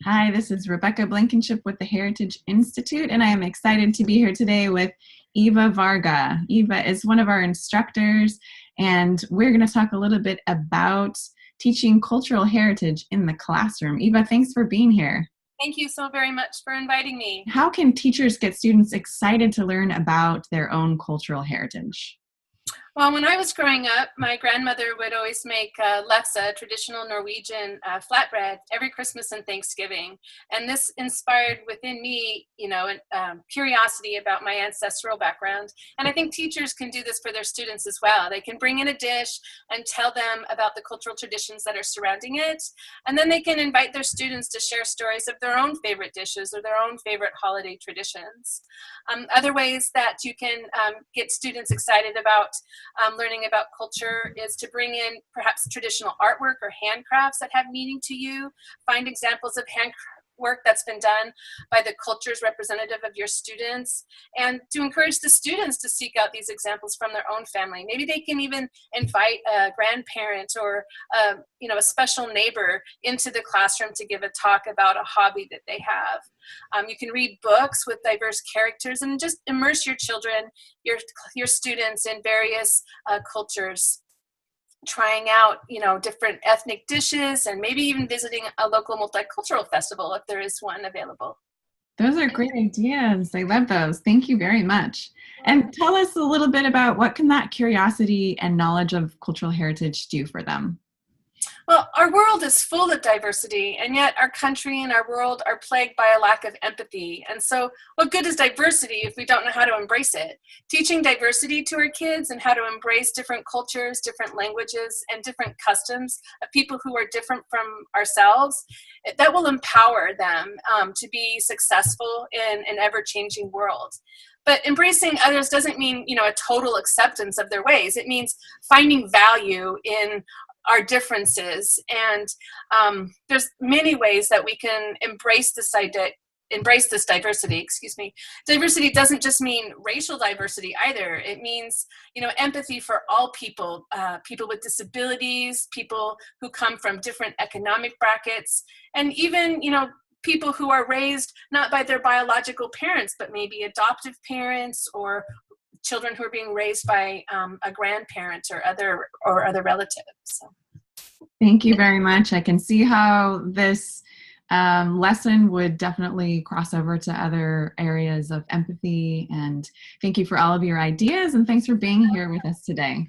Hi, this is Rebecca Blankinship with the Heritage Institute, and I am excited to be here today with Eva Varga. Eva is one of our instructors, and we're going to talk a little bit about teaching cultural heritage in the classroom. Eva, thanks for being here. Thank you so very much for inviting me. How can teachers get students excited to learn about their own cultural heritage? Well, when I was growing up, my grandmother would always make lefse, traditional Norwegian flatbread, every Christmas and Thanksgiving. And this inspired within me, curiosity about my ancestral background. And I think teachers can do this for their students as well. They can bring in a dish and tell them about the cultural traditions that are surrounding it. And then they can invite their students to share stories of their own favorite dishes or their own favorite holiday traditions. Other ways that you can get students excited about learning about culture is to bring in perhaps traditional artwork or handcrafts that have meaning to you. Find examples of handwork that's been done by the cultures representative of your students, and to encourage the students to seek out these examples from their own family. Maybe they can even invite a grandparent or a special neighbor into the classroom to give a talk about a hobby that they have. You can read books with diverse characters and just immerse your children, your students in various cultures, trying out, different ethnic dishes, and maybe even visiting a local multicultural festival if there is one available. Those are great ideas. I love those. Thank you very much. And tell us a little bit about what can that curiosity and knowledge of cultural heritage do for them? Well, our world is full of diversity, and yet our country and our world are plagued by a lack of empathy. And so what good is diversity if we don't know how to embrace it? Teaching diversity to our kids and how to embrace different cultures, different languages, and different customs of people who are different from ourselves, that will empower them to be successful in an ever-changing world. But embracing others doesn't mean, a total acceptance of their ways. It means finding value in our differences, and there's many ways that we can embrace this diversity. Diversity doesn't just mean racial diversity either. It means, empathy for all people, people with disabilities, people who come from different economic brackets, and even, people who are raised not by their biological parents, but maybe adoptive parents, or children who are being raised by a grandparent or other relatives. So. Thank you very much. I can see how this lesson would definitely cross over to other areas of empathy. And thank you for all of your ideas. And thanks for being here with us today.